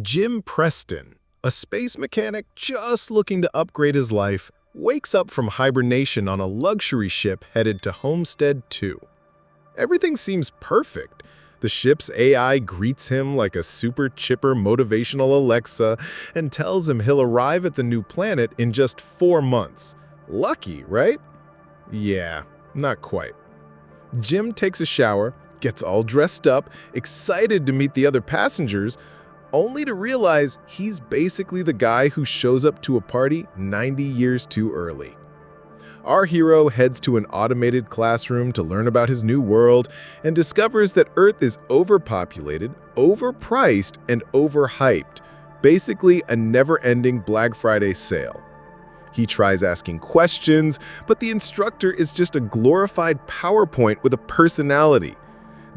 Jim Preston, a space mechanic just looking to upgrade his life, wakes up from hibernation on a luxury ship headed to Homestead 2. Everything seems perfect. The ship's AI greets him like a super chipper motivational Alexa and tells him he'll arrive at the new planet in just 4 months. Lucky, right? Yeah, not quite. Jim takes a shower, gets all dressed up, excited to meet the other passengers, only to realize he's basically the guy who shows up to a party 90 years too early. Our hero heads to an automated classroom to learn about his new world and discovers that Earth is overpopulated, overpriced, and overhyped, basically a never-ending Black Friday sale. He tries asking questions, but the instructor is just a glorified PowerPoint with a personality.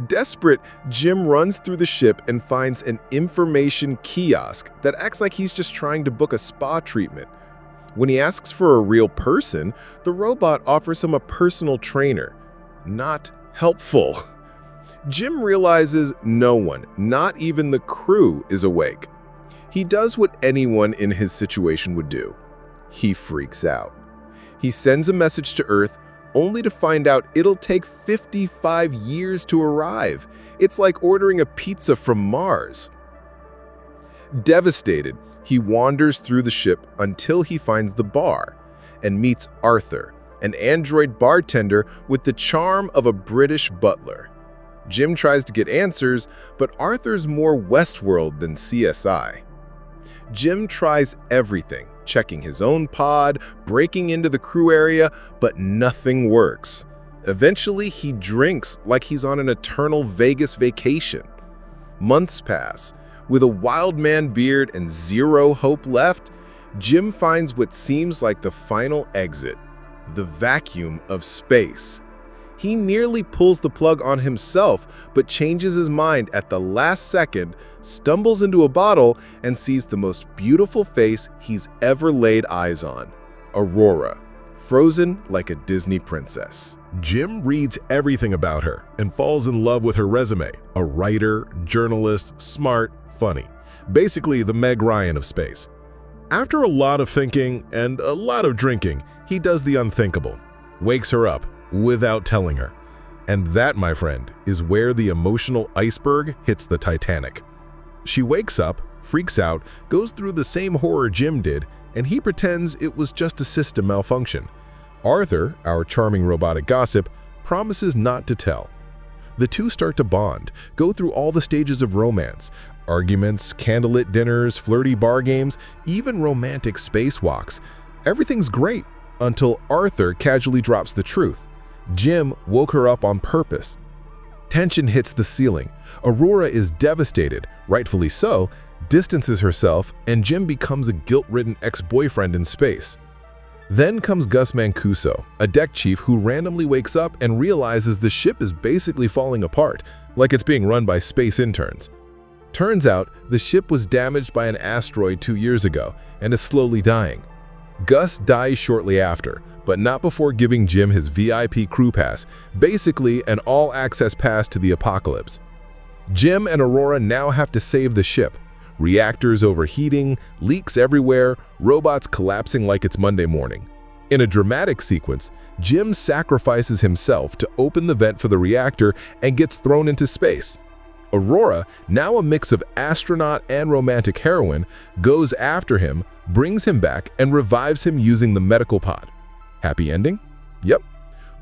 Desperate, Jim runs through the ship and finds an information kiosk that acts like he's just trying to book a spa treatment. When he asks for a real person, the robot offers him a personal trainer. Not helpful. Jim realizes no one, not even the crew, is awake. He does what anyone in his situation would do. He freaks out. He sends a message to Earth, only to find out it'll take 55 years to arrive. It's like ordering a pizza from Mars. Devastated, he wanders through the ship until he finds the bar and meets Arthur, an android bartender with the charm of a British butler. Jim tries to get answers, but Arthur's more Westworld than CSI. Jim tries everything, checking his own pod, breaking into the crew area, but nothing works. Eventually, he drinks like he's on an eternal Vegas vacation. Months pass. With a wild man beard and zero hope left, Jim finds what seems like the final exit, the vacuum of space. He nearly pulls the plug on himself, but changes his mind at the last second, stumbles into a bottle, and sees the most beautiful face he's ever laid eyes on. Aurora, frozen like a Disney princess. Jim reads everything about her and falls in love with her resume. A writer, journalist, smart, funny. Basically the Meg Ryan of space. After a lot of thinking and a lot of drinking, he does the unthinkable. Wakes her up without telling her. And that, my friend, is where the emotional iceberg hits the Titanic. She wakes up, freaks out, goes through the same horror Jim did, and he pretends it was just a system malfunction. Arthur, our charming robotic gossip, promises not to tell. The two start to bond, go through all the stages of romance, arguments, candlelit dinners, flirty bar games, even romantic spacewalks. Everything's great until Arthur casually drops the truth. Jim woke her up on purpose. Tension hits the ceiling. Aurora is devastated, rightfully so, distances herself, and Jim becomes a guilt-ridden ex-boyfriend in space. Then comes Gus Mancuso, a deck chief who randomly wakes up and realizes the ship is basically falling apart, like it's being run by space interns. Turns out, the ship was damaged by an asteroid 2 years ago and is slowly dying. Gus dies shortly after, but not before giving Jim his VIP crew pass, basically an all-access pass to the apocalypse. Jim and Aurora now have to save the ship. Reactors overheating, leaks everywhere, robots collapsing like it's Monday morning. In a dramatic sequence, Jim sacrifices himself to open the vent for the reactor and gets thrown into space. Aurora, now a mix of astronaut and romantic heroine, goes after him, brings him back, and revives him using the medical pod. Happy ending? Yep.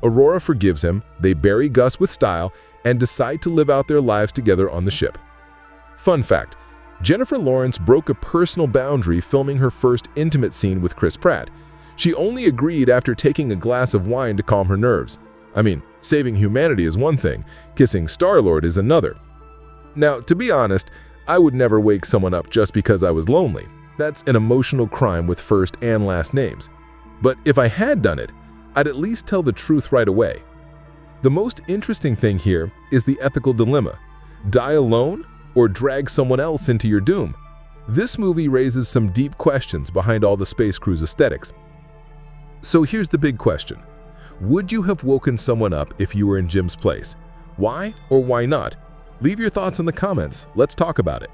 Aurora forgives him, they bury Gus with style, and decide to live out their lives together on the ship. Fun fact, Jennifer Lawrence broke a personal boundary filming her first intimate scene with Chris Pratt. She only agreed after taking a glass of wine to calm her nerves. I mean, saving humanity is one thing, kissing Star-Lord is another. Now, to be honest, I would never wake someone up just because I was lonely. That's an emotional crime with first and last names. But if I had done it, I'd at least tell the truth right away. The most interesting thing here is the ethical dilemma. Die alone or drag someone else into your doom? This movie raises some deep questions behind all the space crew's aesthetics. So here's the big question. Would you have woken someone up if you were in Jim's place? Why or why not? Leave your thoughts in the comments. Let's talk about it.